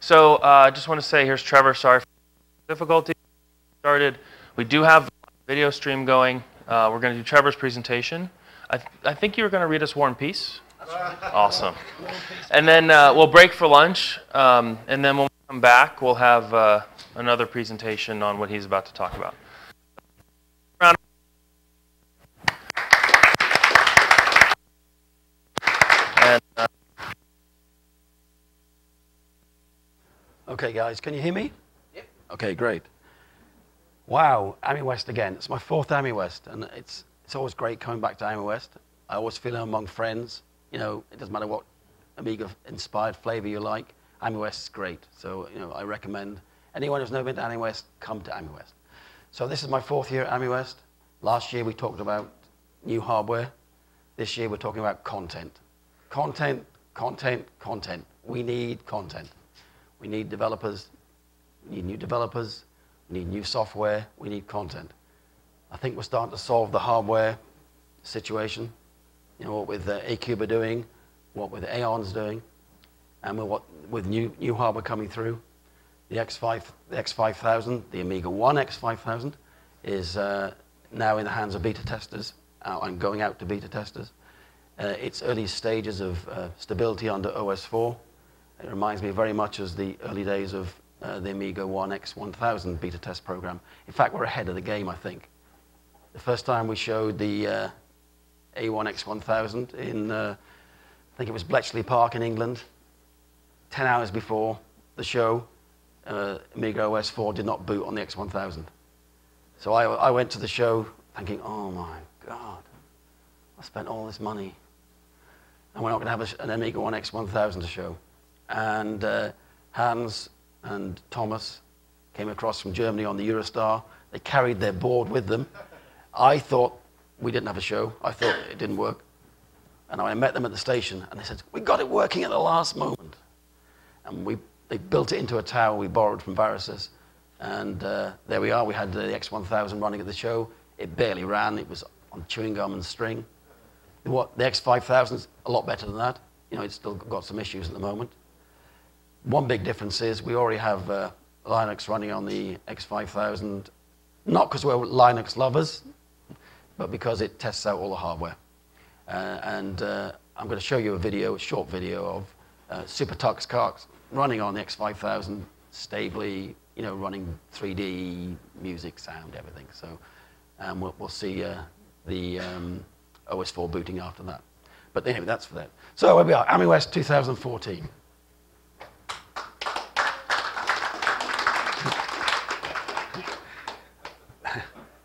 So I just want to say, here's Trevor. Sorry for the difficulty. Started. We do have a video stream going. We're going to do Trevor's presentation. I think you were going to read us War and Peace. Awesome. And then we'll break for lunch. And then when we come back, we'll have another presentation on what he's about to talk about. And, okay, guys, can you hear me? Yep. Okay, great. Wow, Amiwest again. It's my fourth Amiwest, and it's always great coming back to Amiwest. I always feel among friends. You know, it doesn't matter what Amiga-inspired flavor you like. Amiwest is great. So, you know, I recommend anyone who's never been to Amiwest, come to Amiwest. So this is my fourth year at Amiwest. Last year we talked about new hardware. This year we're talking about content. Content, content, content. We need content. We need developers. We need new developers. We need new software. We need content. I think we're starting to solve the hardware situation. You know, what with A-Cube are doing, what with Aeon's doing, and with new hardware coming through. The X5000, the Amiga 1 X5000, is now in the hands of beta testers. I'm going out to beta testers. Its early stages of stability under OS 4. It reminds me very much of the early days of the Amiga 1 X1000 beta test program. In fact, we're ahead of the game, I think. The first time we showed the A1 X1000 in, I think it was Bletchley Park in England, 10 hours before the show, Amiga OS 4 did not boot on the X1000. So I went to the show thinking, oh my God, I spent all this money, and we're not going to have an Amiga 1 X1000 to show. And Hans and Thomas came across from Germany on the Eurostar. They carried their board with them. I thought we didn't have a show. I thought it didn't work. And I met them at the station, and they said, we got it working at the last moment. And they built it into a tower we borrowed from Varus's. And there we are. We had the X1000 running at the show. It barely ran. It was on chewing gum and string. The X5000 is a lot better than that. You know, it's still got some issues at the moment. One big difference is we already have Linux running on the X5000, not because we're Linux lovers, but because it tests out all the hardware. I'm going to show you a short video of Super Tux cards running on the X5000 stably, you know, running 3D music, sound, everything. So we'll see the OS 4 booting after that. But anyway, that's for that. So where we are, Amiwest 2014.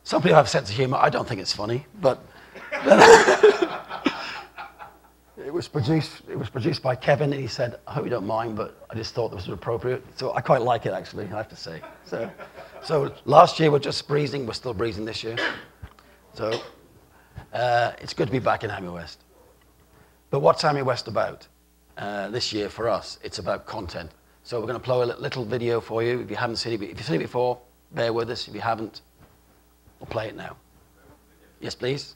Some people have a sense of humor. I don't think it's funny, but it was produced by Kevin, and he said, I hope you don't mind, but I just thought this was appropriate. So I quite like it, actually, I have to say. So last year we're just breezing. We're still breezing this year. So it's good to be back in Amiwest. But what's Amiwest about? This year for us, it's about content. So we're going to play a little video for you. If you haven't seen it, if you've seen it before, bear with us. If you haven't, we'll play it now. Yes, please.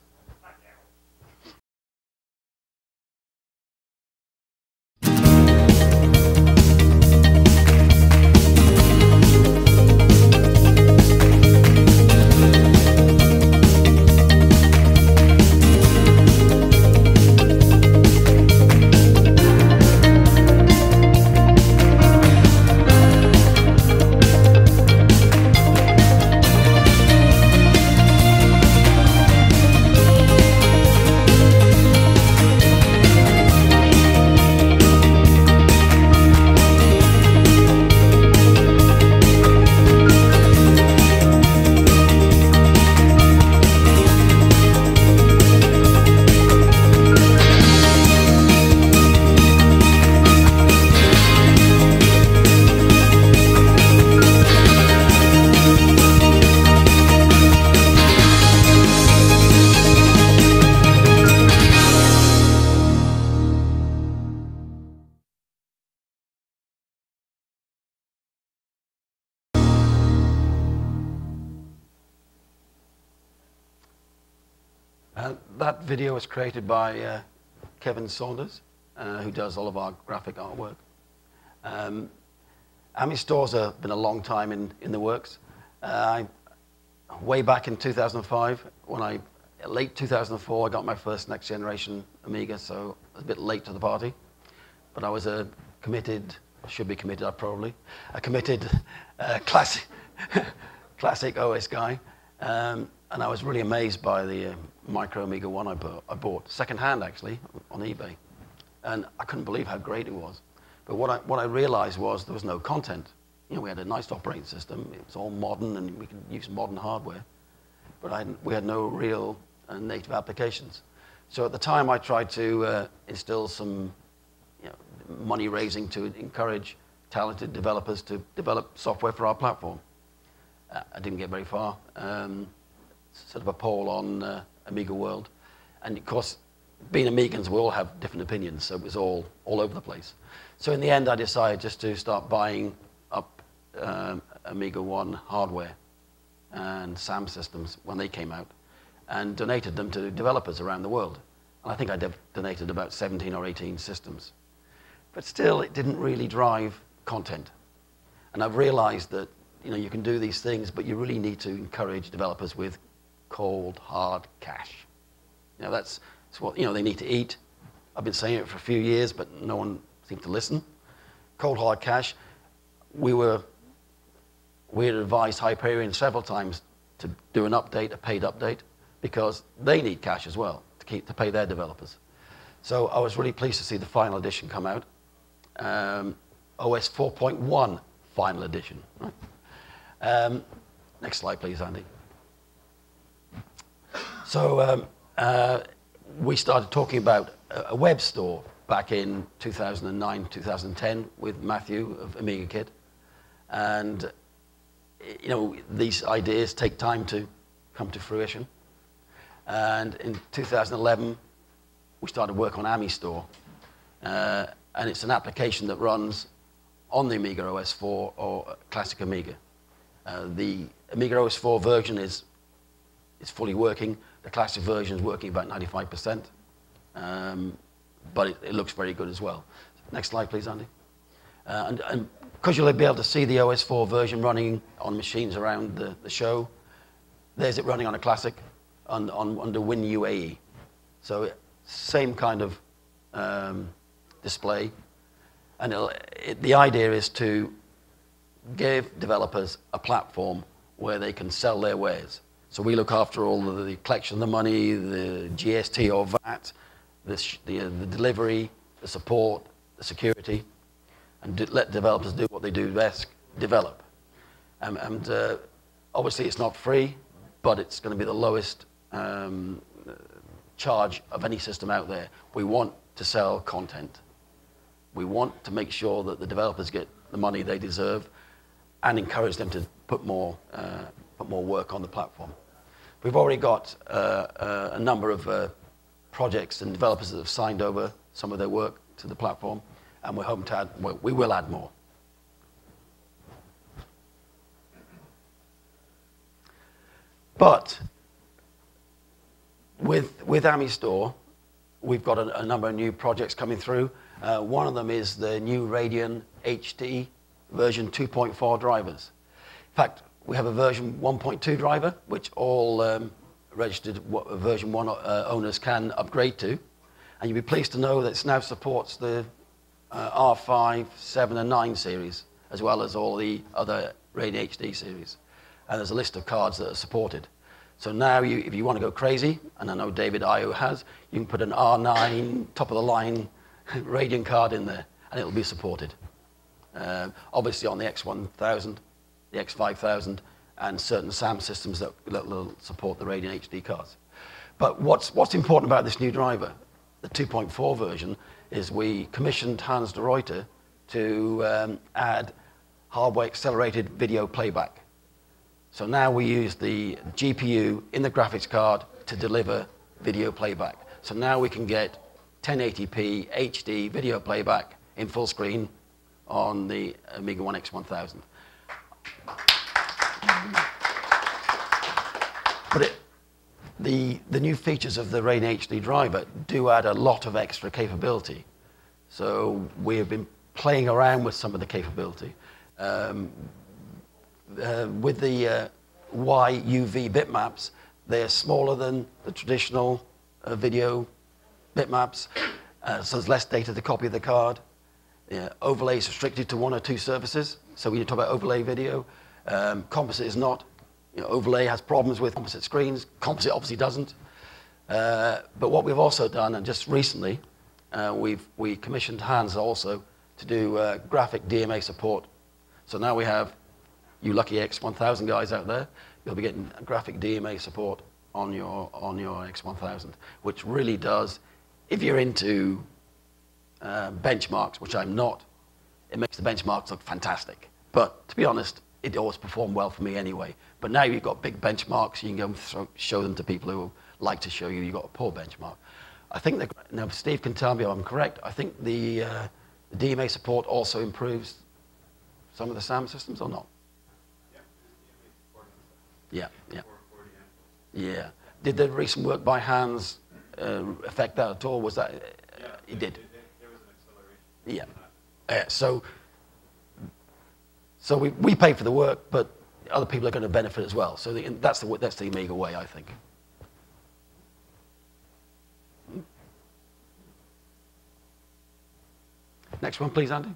That video was created by Kevin Saunders, who does all of our graphic artwork. Ammy stores have been a long time in the works. Way back in 2005, late 2004, I got my first next generation Amiga, so I was a bit late to the party. But I was a committed, a committed classic OS guy. And I was really amazed by the Micro Amiga 1 I bought, second-hand actually, on eBay. And I couldn't believe how great it was. But what I realized was there was no content. You know, we had a nice operating system. It was all modern, and we could use modern hardware. But we had no real native applications. So at the time, I tried to instill some money raising to encourage talented developers to develop software for our platform. I didn't get very far. Sort of a poll on Amiga World. And of course, being Amigans, we all have different opinions, so it was all over the place. So in the end, I decided just to start buying up Amiga 1 hardware and SAM systems when they came out, and donated them to developers around the world. And I think I donated about 17 or 18 systems. But still, it didn't really drive content. And I've realized that you can do these things, but you really need to encourage developers with cold, hard cash. That's what they need to eat. I've been saying it for a few years, but no one seemed to listen. Cold, hard cash. We had advised Hyperion several times to do an update, a paid update, because they need cash as well to pay their developers. So I was really pleased to see the final edition come out. OS 4.1 final edition. Next slide, please, Andy. So we started talking about a web store back in 2009, 2010 with Matthew of Amiga Kid. And these ideas take time to come to fruition. And in 2011, we started work on Ammy Store. And it's an application that runs on the Amiga OS 4 or classic Amiga. The Amiga OS 4 version is fully working. The classic version is working about 95%. But it looks very good as well. Next slide, please, Andy. And because you'll be able to see the OS 4 version running on machines around the show, there's it running on a classic under WinUAE. So same kind of display. And the idea is to give developers a platform where they can sell their wares. So we look after all of the collection of the money, the GST or VAT, the delivery, the support, the security, and let developers do what they do best, develop. And obviously it's not free, but it's going to be the lowest charge of any system out there. We want to sell content. We want to make sure that the developers get the money they deserve and encourage them to put more work on the platform. We've already got a number of projects and developers that have signed over some of their work to the platform, and we're hoping to add, we will add more. But with Ammy Store, we've got a number of new projects coming through. One of them is the new Radeon HD version 2.4 drivers. In fact, we have a version 1.2 driver, which all registered version 1 owners can upgrade to. And you'll be pleased to know that it now supports the R5, 7, and 9 series, as well as all the other Radeon HD series. And there's a list of cards that are supported. So now, if you want to go crazy, and I know David IO has, you can put an R9 top-of-the-line Radeon card in there, and it'll be supported. Obviously on the X1000, the X5000, and certain SAM systems that will support the Radeon HD cards. But what's important about this new driver, the 2.4 version, is we commissioned Hans de Ruyter to add hardware-accelerated video playback. So now we use the GPU in the graphics card to deliver video playback. So now we can get 1080p HD video playback in full screen on the Amiga 1 X1000. But the new features of the Radeon HD driver do add a lot of extra capability. So we have been playing around with some of the capability. With the YUV bitmaps, they are smaller than the traditional video bitmaps, so there's less data to copy the card. Overlay is restricted to 1 or 2 surfaces, so when you talk about overlay video, composite is not. Overlay has problems with composite screens. Composite obviously doesn't. But what we've also done, and just recently, we commissioned Hans also to do graphic DMA support. So now we have, you lucky X1000 guys out there, you'll be getting graphic DMA support on your X1000, which really does, if you're into benchmarks, which I'm not, it makes the benchmarks look fantastic. But to be honest, it always performed well for me anyway. But now you've got big benchmarks, you can go and show them to people who like to show you've got a poor benchmark. I think that, now Steve can tell me if I'm correct, I think the DMA support also improves some of the SAM systems or not? Yeah, yeah. Yeah. Did the recent work by Hans affect that at all? Was that, it did? There was an acceleration. Yeah. So we pay for the work, but other people are going to benefit as well. So that's the Amiga way, I think. Next one, please, Andy.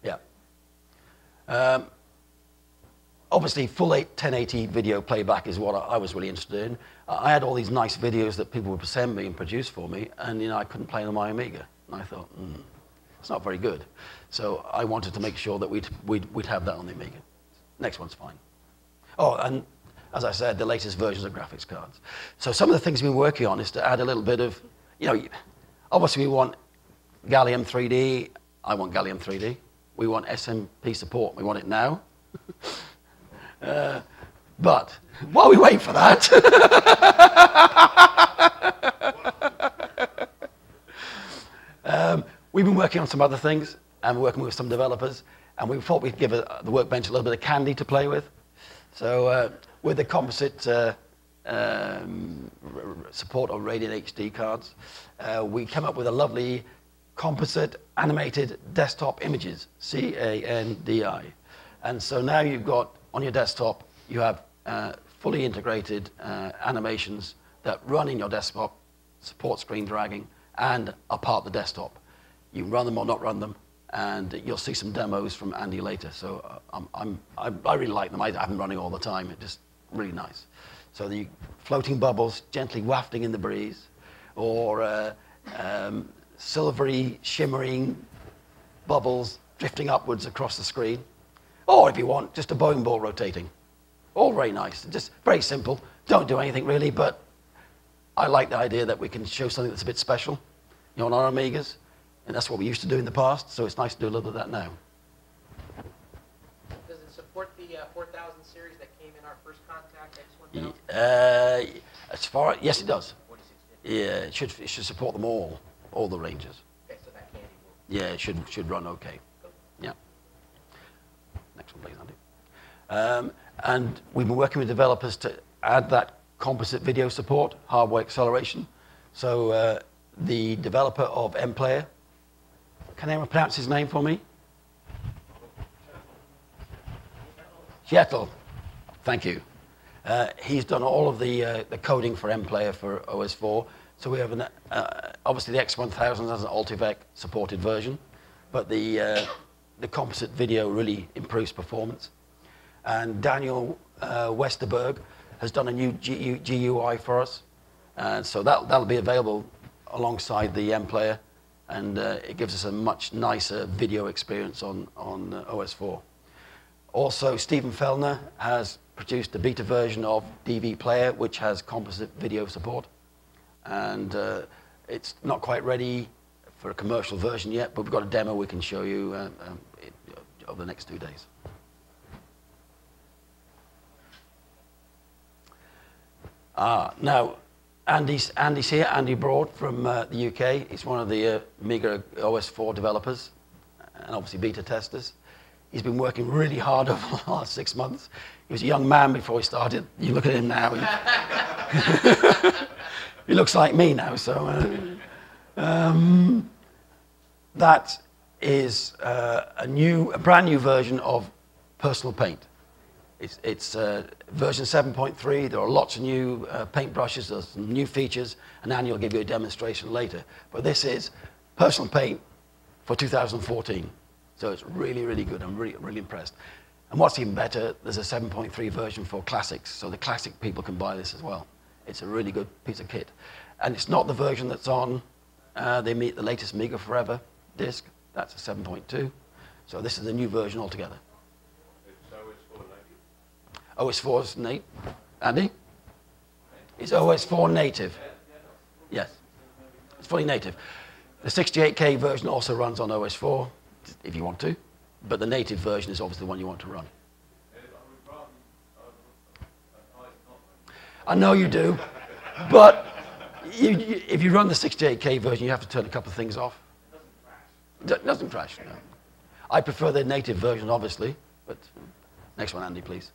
Yeah. Obviously, full 1080 video playback is what I was really interested in. I had all these nice videos that people would send me and produce for me, and I couldn't play them on my Amiga. And I thought, it's not very good. So I wanted to make sure that we'd have that on the Amiga. Next one's fine. Oh, and as I said, the latest versions of graphics cards. So some of the things we've been working on is to add a little bit of, obviously we want Gallium 3D. I want Gallium 3D. We want SMP support. We want it now. But while we wait for that, we've been working on some other things and working with some developers, and we thought we'd give the workbench a little bit of candy to play with. So with the composite support of Radiant HD cards, we came up with a lovely composite animated desktop images, CANDI. And so now you've got, on your desktop, you have fully integrated animations that run in your desktop, support screen dragging, and are part of the desktop. You can run them or not run them, and you'll see some demos from Andy later. So I really like them. I have them running all the time. It's just really nice. So the floating bubbles gently wafting in the breeze, or silvery, shimmering bubbles drifting upwards across the screen. Or if you want, just a bowling ball rotating. All very nice, just very simple. Don't do anything really, but I like the idea that we can show something that's a bit special, on our Amigas. And that's what we used to do in the past, so it's nice to do a little bit of that now. Does it support the 4000 series that came in our first contact, X1000? Yes, it does. 4650. Yeah, it should support them all the ranges. Okay, so that candy will. Yeah, it should run okay. Yeah. Next one, please, Andy. And we've been working with developers to add that composite video support, hardware acceleration. So the developer of MPlayer, can anyone pronounce his name for me? Shettle. Thank you. He's done all of the coding for MPlayer for OS4. So we have obviously the X1000 has an Altivec supported version, but the composite video really improves performance. And Daniel Westerberg has done a new GUI for us, and so that'll be available alongside the MPlayer, and it gives us a much nicer video experience on OS4. Also, Stephen Fellner has produced a beta version of DV Player, which has composite video support, and it's not quite ready for a commercial version yet, but we've got a demo we can show you over the next 2 days. Now, Andy's here, Andy Broad from the UK. He's one of the Amiga OS4 developers and obviously beta testers. He's been working really hard over the last 6 months. He was a young man before he started. You look at him now. He looks like me now. So is a brand new version of personal paint. It's version 7.3. There are lots of new paint brushes. There's some new features, and Andy will give you a demonstration later. But this is personal paint for 2014. So it's really, really good. I'm really, really impressed. And what's even better, there's a 7.3 version for classics, so the classic people can buy this as well. It's a really good piece of kit. And it's not the version that's on the latest Amiga Forever disc. That's a 7.2. So this is a new version altogether. OS4 is native. Andy? It's OS4 native. Yes. It's fully native. The 68K version also runs on OS4, if you want to. But the native version is obviously the one you want to run. I know you do. But if you run the 68K version, you have to turn a couple of things off. It doesn't crash, no. I prefer the native version, obviously. But next one, Andy, please.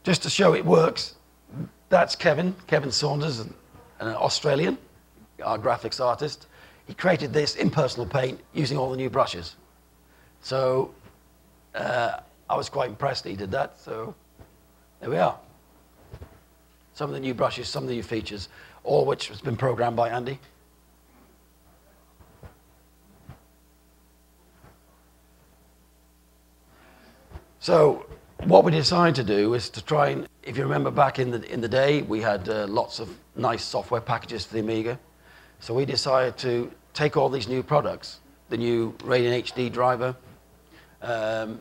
Just to show it works, that's Kevin Saunders, an Australian, our graphics artist. He created this in personal paint using all the new brushes. So I was quite impressed that he did that. So there we are. Some of the new brushes, some of the new features, all which has been programmed by Andy. So what we decided to do is to try and, if you remember back in the day, we had lots of nice software packages for the Amiga. So we decided to take all these new products, the new Radiant HD driver, the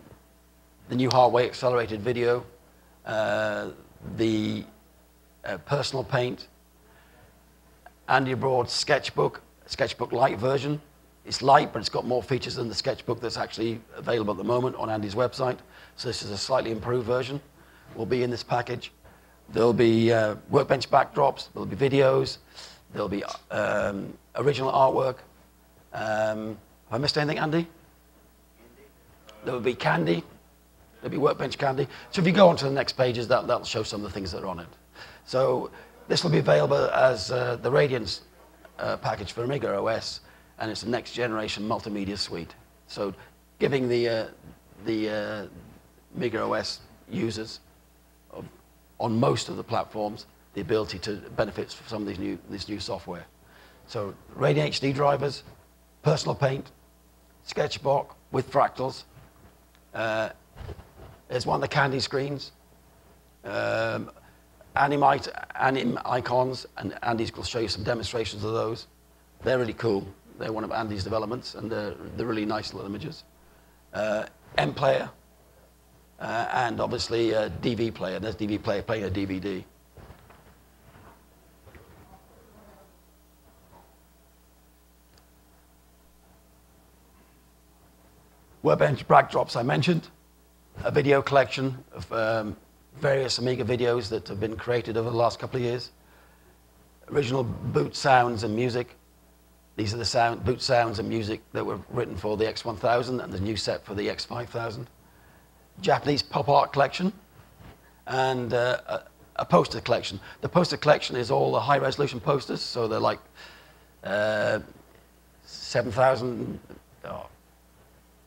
new hardware accelerated video, the personal paint, Andy Broad's Sketchbook Lite version. It's light, but it's got more features than the Sketchbook that's actually available at the moment on Andy's website. So this is a slightly improved version. Will be in this package. There'll be workbench backdrops. There'll be videos. There'll be original artwork. Have I missed anything, Andy? There will be candy. There'll be workbench candy. So if you go on to the next pages, that'll show some of the things that are on it. So this will be available as the Radiance package for Amiga OS, and it's a next generation multimedia suite. So giving the Amiga OS users on most of the platforms the ability to benefit from some of this new software. So Radiant HD drivers, personal paint, Sketchbook with fractals. There's one of the candy screens, anim icons, and Andy's will show you some demonstrations of those. They're really cool. They're one of Andy's developments, and they're really nice little images. M player, and obviously a DV player. There's DV player playing a DVD. Workbench backdrops I mentioned. A video collection of various Amiga videos that have been created over the last couple of years. Original boot sounds and music. These are the boot sounds and music that were written for the X1000 and the new set for the X5000. Japanese pop art collection, and a poster collection. The poster collection is all the high resolution posters, so they're like 7,000,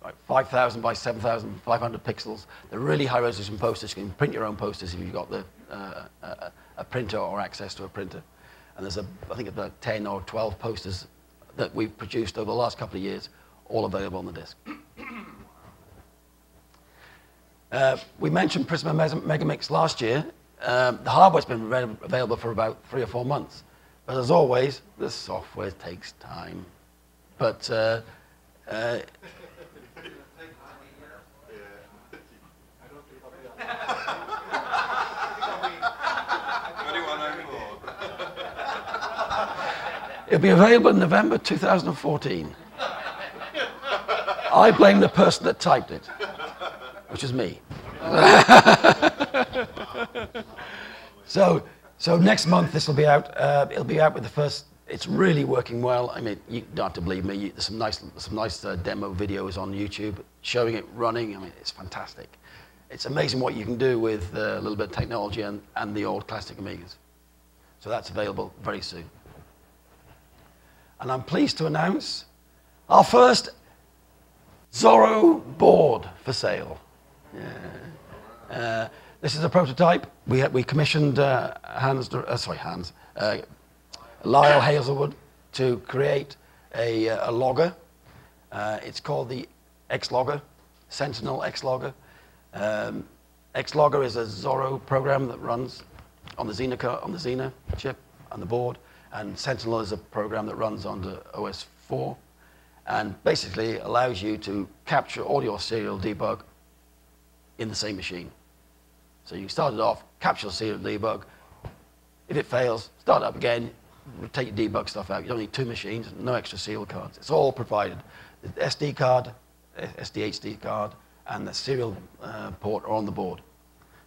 like 5,000 by 7,500 pixels. They're really high resolution posters. You can print your own posters if you've got a printer or access to a printer. And there's I think about 10 or 12 posters that we've produced over the last couple of years, all available on the disc. We mentioned Prisma Megamix last year. The hardware's been available for about 3 or 4 months. But as always, the software takes time. But it'll be available in November 2014. I blame the person that typed it, which is me. So next month this will be out. It'll be out with the first. It's really working well. I mean, you don't have to believe me. There's some nice demo videos on YouTube showing it running. I mean, it's fantastic. It's amazing what you can do with a little bit of technology and the old classic Amigas. So that's available very soon. And I'm pleased to announce our first Zorro board for sale. Yeah. This is a prototype. We commissioned Lyle Hazelwood to create a logger. It's called the X-Logger, Sentinel X-Logger. X-Logger is a Zorro program that runs on the Xena chip on the board, and Sentinel is a program that runs on the OS 4, and basically allows you to capture all your serial debug in the same machine. So you start it off, capture the serial debug. If it fails, start up again, take your debug stuff out. You don't need two machines, no extra serial cards. It's all provided. The SD card, SDHD card, and the serial port are on the board.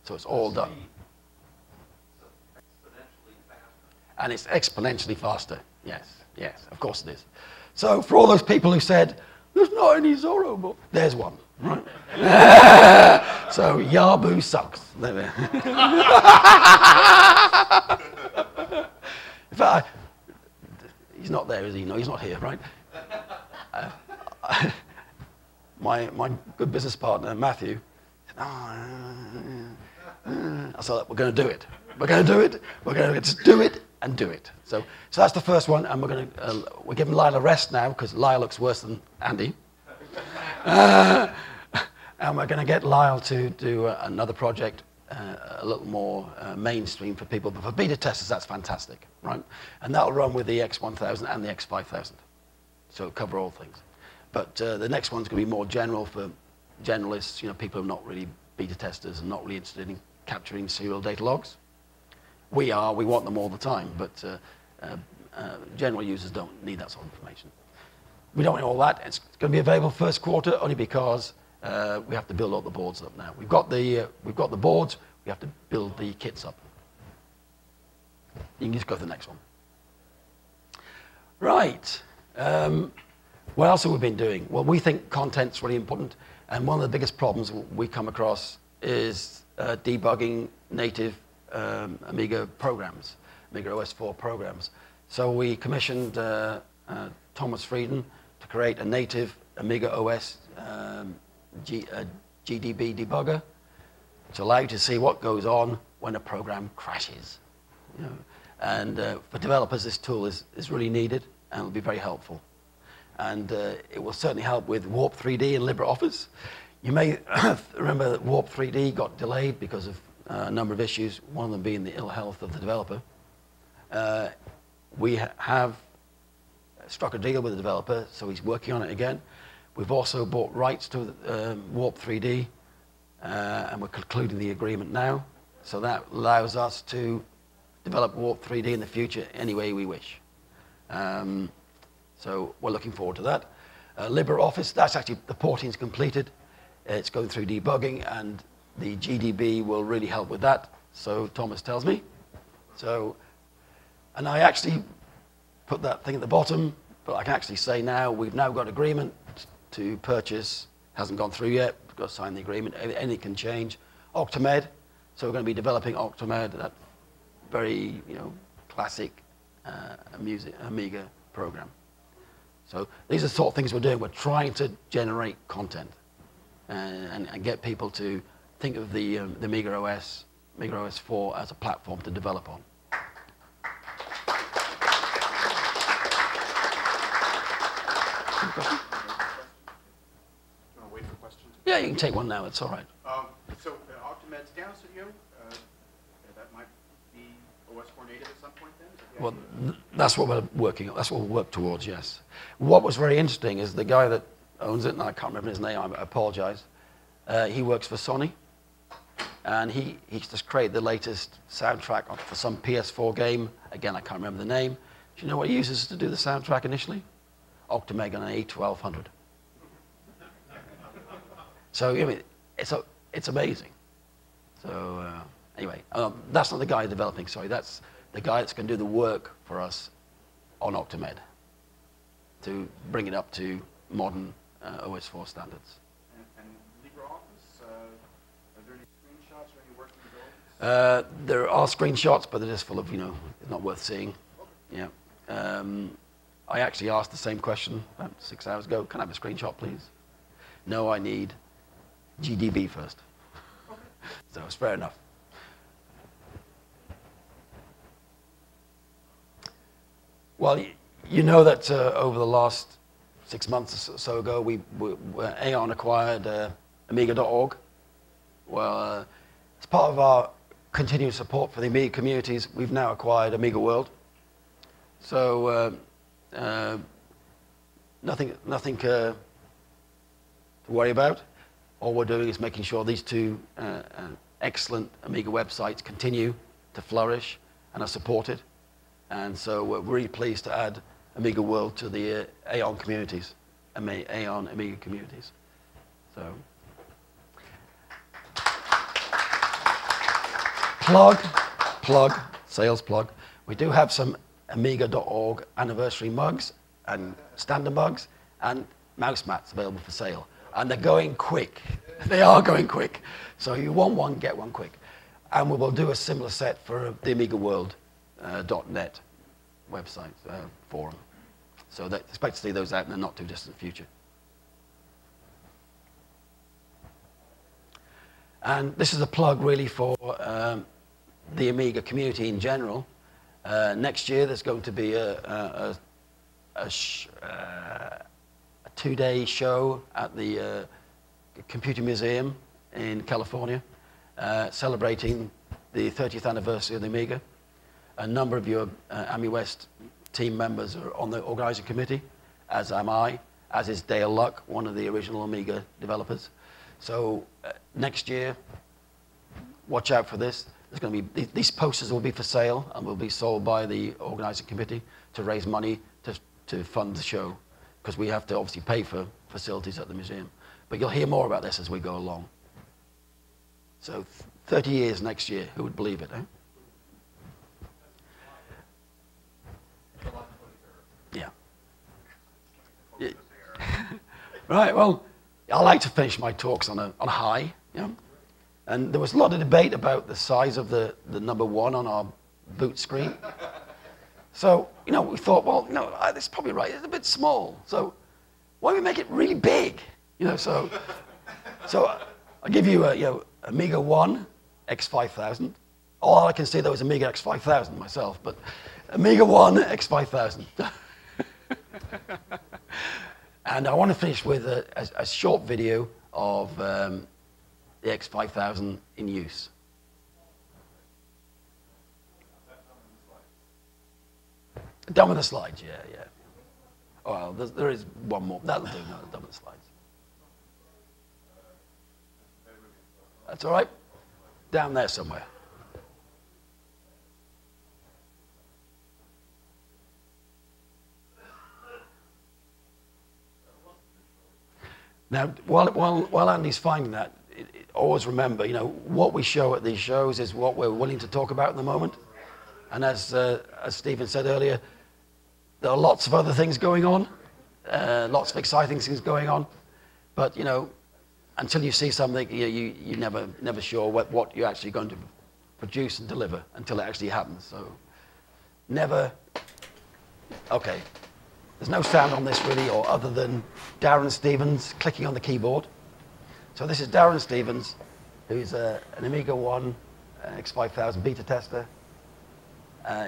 So it's all done. And it's exponentially faster. Yes, yes, of course it is. So for all those people who said, there's not any Zorro board, there's one, right? So Yabu sucks. There we In fact, he's not there, is he? No, he's not here, right? My good business partner, Matthew, said, I said, we're going to do it. We're going to do it. We're going to just do it and do it. So that's the first one, and we're giving Lyle a rest now because Lyle looks worse than Andy. And we're going to get Lyle to do another project, a little more mainstream for people. But for beta testers, that's fantastic, right? And that'll run with the X1000 and the X5000. So it'll cover all things. But the next one's going to be more general for generalists, people who are not really beta testers and not really interested in capturing serial data logs. We want them all the time, but general users don't need that sort of information. We don't need all that. It's going to be available first quarter only because we have to build all the boards up now. We've got the boards. We have to build the kits up. You can just go to the next one. Right. What else have we been doing? Well, we think content's really important, and one of the biggest problems we come across is debugging native Amiga programs, Amiga OS 4 programs. So we commissioned Thomas Frieden to create a native Amiga OS GDB debugger to allow you to see what goes on when a program crashes. And for developers, this tool is really needed and will be very helpful. And it will certainly help with Warp 3D and LibreOffice. You may remember that Warp 3D got delayed because of a number of issues, one of them being the ill health of the developer. We have struck a deal with the developer, so he's working on it again. We've also bought rights to Warp 3D, and we're concluding the agreement now. So that allows us to develop Warp 3D in the future any way we wish. So we're looking forward to that. LibreOffice, that's actually, the porting's completed. It's going through debugging, and the GDB will really help with that, so Thomas tells me. So, and I actually put that thing at the bottom, but I can actually say now we've now got agreement to purchase, hasn't gone through yet, we've got to sign the agreement, anything can change. Octamed, so we're going to be developing Octamed, that very classic Amiga program. So these are the sort of things we're doing. We're trying to generate content and get people to think of the Amiga OS 4 as a platform to develop on. You want to wait for questions? Yeah, you can take one now. It's all right. So Octamed's down studio, that might be OS 4 native at some point then? Well, that's what we're working on. That's what we'll work towards, yes. What was very interesting is the guy that owns it, and I can't remember his name, I apologize. He works for Sony, and he just created the latest soundtrack for some PS4 game. Again, I can't remember the name. Do you know what he uses to do the soundtrack initially? Octamega on an A1200. So, I mean, it's amazing. So, anyway, that's not the guy developing, sorry. That's the guy that's going to do the work for us on Octamed to bring it up to modern OS 4 standards. And LibreOffice, are there any screenshots or any working drawings? There are screenshots, but they're just full of, it's not worth seeing. Yeah. I actually asked the same question about 6 hours ago. Can I have a screenshot, please? No, I need GDB first. So it's fair enough. Well, you know that over the last 6 months or so ago, Aeon acquired Amiga.org. Well, as part of our continued support for the Amiga communities, we've now acquired Amiga World. So nothing to worry about. All we're doing is making sure these two excellent Amiga websites continue to flourish and are supported. And so we're really pleased to add Amiga World to the Aeon communities, Aeon Amiga communities. So, sales plug. We do have some Amiga.org anniversary mugs and standard mugs and mouse mats available for sale. And they're going quick. They are going quick. So you want one, get one quick. And we will do a similar set for the Amiga World .net website forum. So expect to see those out in the not too distant future. And this is a plug really for the Amiga community in general. Next year there's going to be a 2-day show at the Computer Museum in California, celebrating the 30th anniversary of the Amiga. A number of your Amiwest team members are on the organizing committee, as am I, as is Dale Luck, one of the original Amiga developers. So next year, watch out for this. There's going to be, these posters will be for sale and will be sold by the organizing committee to raise money to fund the show, because we have to obviously pay for facilities at the museum. But you'll hear more about this as we go along. So 30 years next year, who would believe it, eh? Yeah. Right, well, I like to finish my talks on a high, you know? And there was a lot of debate about the size of the number 1 on our boot screen. So, you know, we thought, well, you know, that's probably right. It's a bit small. So why don't we make it really big? You know, so I'll give you a, you know, Amiga 1 X5000. All I can see though is Amiga X5000 myself, but Amiga 1 X5000. And I want to finish with a short video of the X5000 in use. Done with the slides, yeah. Well, there is one more. That'll do, no, done with the slides. That's all right. Down there somewhere. Now, while Andy's finding that, always remember, you know, what we show at these shows is what we're willing to talk about in the moment. And as Stephen said earlier, there are lots of other things going on, lots of exciting things going on. But, you know, until you see something, you're never sure what you're actually going to produce and deliver until it actually happens. So never, okay. There's no sound on this really, or other than Darren Stevens clicking on the keyboard. So this is Darren Stevens, who's an Amiga 1 X5000 beta tester.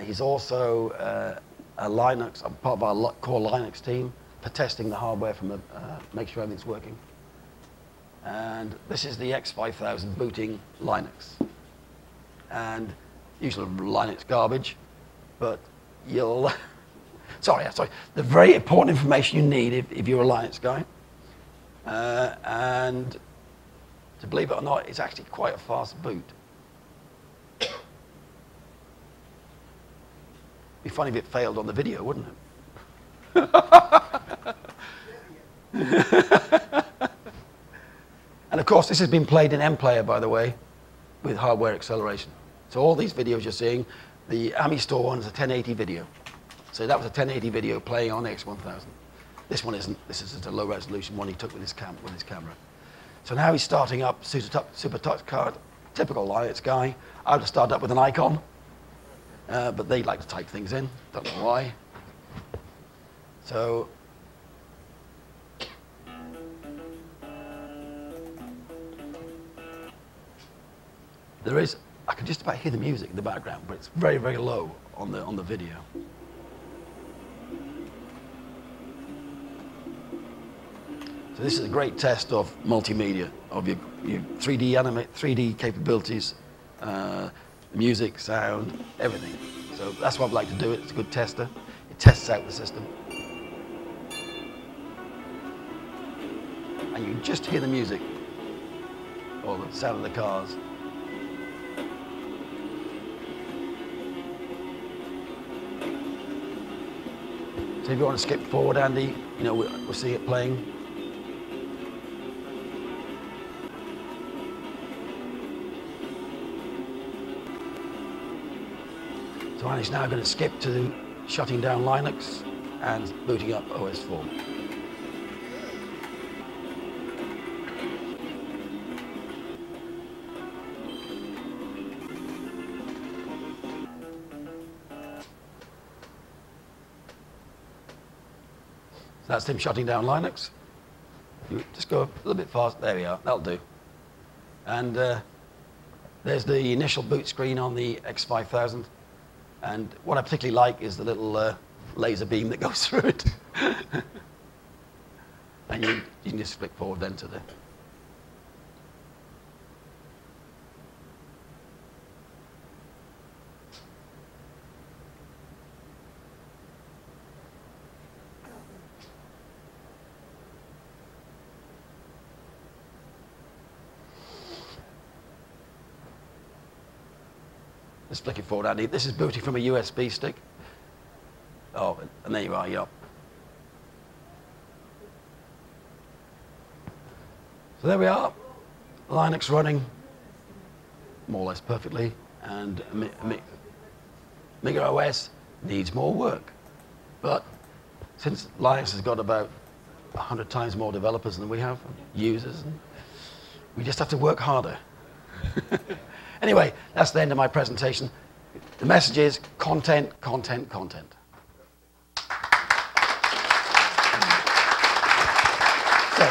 He's also a Linux, part of our core Linux team, for testing the hardware from make sure everything's working. And this is the X5000 booting Linux. And usually Linux garbage, but you'll, sorry, the very important information you need if you're a Linux guy. And to believe it or not, it's actually quite a fast boot. It'd be funny if it failed on the video, wouldn't it? And of course, this has been played in MPlayer, by the way, with hardware acceleration. So all these videos you're seeing, the Ammy Store one is a 1080 video. So that was a 1080 video playing on the X1000. This one isn't. This is just a low resolution one he took with his camera. So now he's starting up Super Touch Card, typical Linux guy. I would have started up with an icon, but they like to type things in. Don't know why. So there is, I can just about hear the music in the background, but it's very, very low on the video. So this is a great test of multimedia, of your 3D capabilities, music, sound, everything. So that's why I'd like to do it. It's a good tester. It tests out the system. And you just hear the music, or the sound of the cars. So if you want to skip forward, Andy, you know, we'll see it playing. So Andy's now going to skip to shutting down Linux and booting up OS4. So that's him shutting down Linux. You just go a little bit fast. There we are. That'll do. And there's the initial boot screen on the X5000. And what I particularly like is the little laser beam that goes through it. And you can just flick forward then to the... Just flick it forward, Andy. This is booting from a USB stick. Oh, and there you are, yep. So there we are. Linux running more or less perfectly, and Amiga OS needs more work. But since Linux has got about 100 times more developers than we have, users, we just have to work harder. Anyway, that's the end of my presentation. The message is content, content, content. So,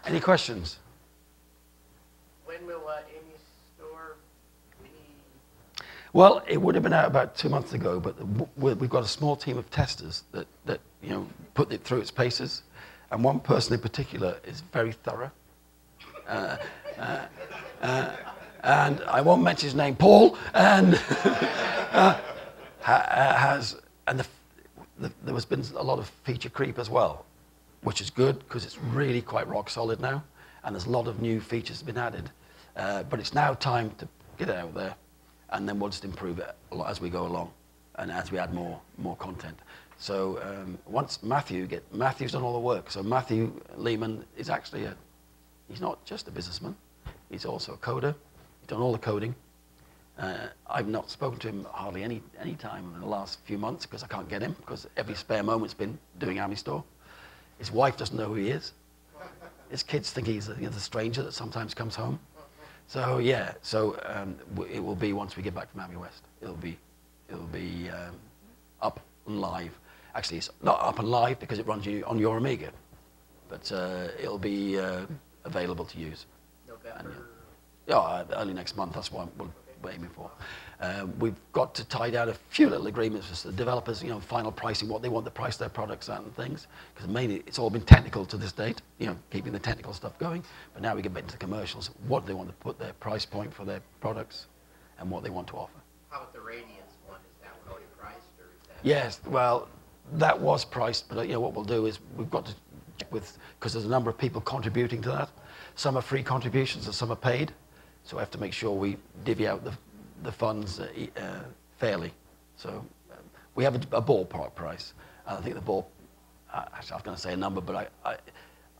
any questions? When will Amy's store be? Well, it would have been out about 2 months ago, but we've got a small team of testers that you know, put it through its paces, and one person in particular is very thorough. And I won't mention his name, Paul, and there has been a lot of feature creep as well, which is good because it's really quite rock solid now, and there's a lot of new features been added. But it's now time to get it out there, and then we'll just improve it a lot as we go along, and as we add more content. So once Matthew's done all the work. So Matthew Lehman is actually he's not just a businessman, he's also a coder. He's done all the coding. I've not spoken to him hardly any time in the last few months because I can't get him, because every spare moment's been doing Ammy Store. His wife doesn't know who he is. His kids think he's the stranger that sometimes comes home. So yeah, it will be once we get back from Amiwest. It'll be up and live. Actually, it's not up and live because it runs on your Amiga, but it'll be available to use. November? Yeah, early next month, that's what we're aiming for. We've got to tie down a few little agreements with the developers, you know, final pricing, what they want to price their products at and things, because mainly it's all been technical to this date, you know, keeping the technical stuff going, but now we get back into the commercials, what they want to put their price point for their products and what they want to offer. How about the Radiance one? Is that one already priced, or is that? Yes, well, that was priced, but you know, what we'll do is we've got to check with, because there's a number of people contributing to that. Some are free contributions and some are paid. So we have to make sure we divvy out the funds fairly. So we have a ballpark price. I think the actually I was going to say a number, but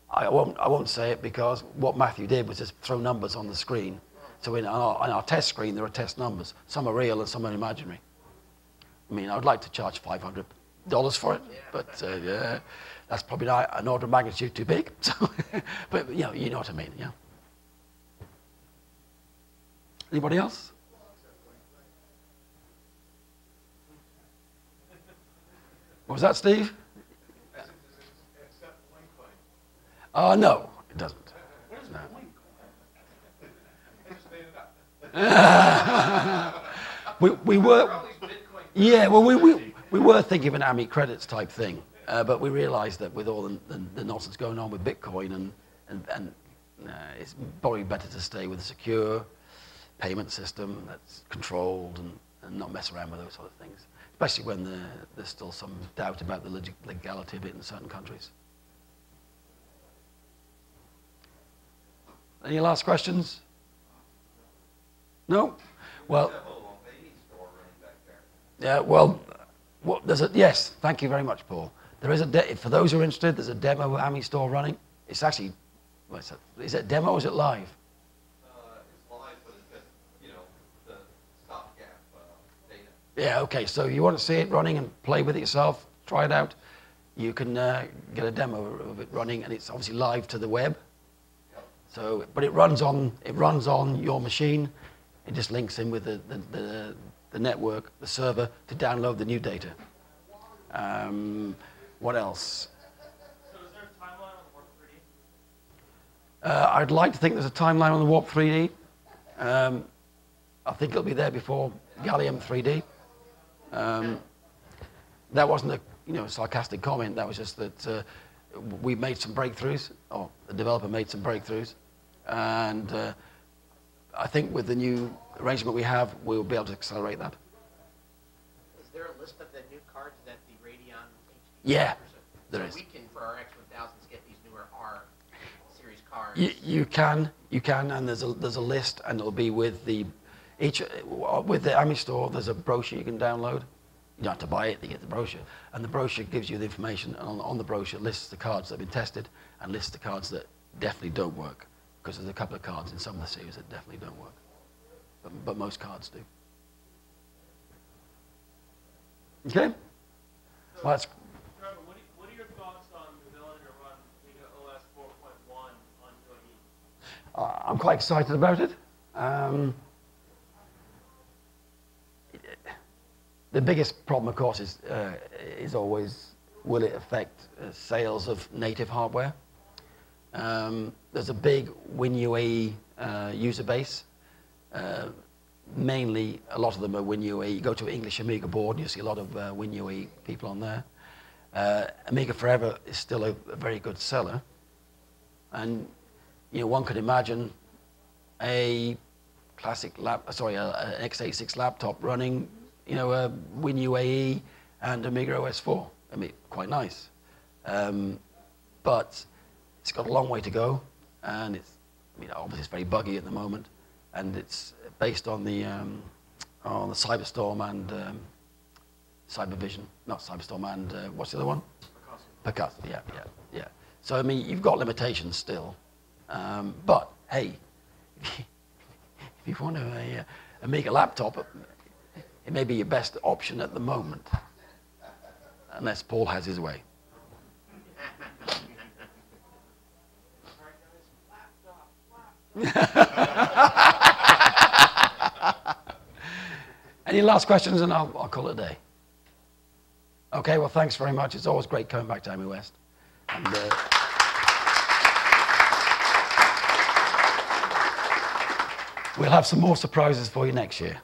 I won't say it, because what Matthew did was just throw numbers on the screen. So on our test screen, there are test numbers. Some are real and some are imaginary. I mean, I would like to charge $500 for it, but yeah, that's probably not an order of magnitude too big. So, but you know what I mean, yeah. Anybody else? What was that, Steve? No, it doesn't. No. we were, yeah, well, we were thinking of an Ammy credits type thing, but we realized that with all the nonsense going on with Bitcoin and it's probably better to stay with a secure payment system that's controlled and not mess around with those sort of things, especially when there's still some doubt about the legality of it in certain countries. Any last questions? No? Well, yeah, well, yes, thank you very much, Paul. There is for those who are interested, there's a demo Ammy store running. It's actually, is it demo or is it live? It's live, but it's just, you know, the stopgap data. Yeah, okay, so you want to see it running and play with it yourself, try it out, you can get a demo of it running, and it's obviously live to the web. So, but it runs on your machine. It just links in with the network, the server, to download the new data. What else? So is there a timeline on Warp 3D? I'd like to think there's a timeline on the Warp 3D. I think it'll be there before Gallium 3D. That wasn't a sarcastic comment. That was just that we made some breakthroughs, or the developer made some breakthroughs, and I think with the new arrangement we have, we'll be able to accelerate that. Is there a list of the new cards that the Radeon HD? Yeah, so there is. We can, for our X1000s, get these newer R series cards. You can, and there's a list, and it'll be with the Ammy store. There's a brochure you can download. You don't have to buy it to get the brochure, and the brochure gives you the information. And on the brochure, lists the cards that have been tested, and lists the cards that definitely don't work. Because there's a couple of cards in some of the series that definitely don't work, but most cards do. Okay. Well, that's. Trevor, what are your thoughts on the ability to run OS 4.1 on UAE? I'm quite excited about it. The biggest problem, of course, is always, will it affect sales of native hardware? There's a big WinUAE user base. Mainly, a lot of them are WinUAE. You go to an English Amiga board, and you see a lot of WinUAE people on there. Amiga Forever is still a very good seller. And one could imagine an x86 laptop running a WinUAE and Amiga OS 4. I mean, quite nice. But it's got a long way to go, and obviously it's very buggy at the moment, and it's based on the Cyberstorm and Cybervision, not Cyberstorm and what's the other one? Percussive. Yeah. So I mean, you've got limitations still, but hey, if you want a Amiga laptop, it may be your best option at the moment, unless Paul has his way. Any last questions, and I'll call it a day. Okay, well, thanks very much. It's always great coming back to Amiwest. And we'll have some more surprises for you next year.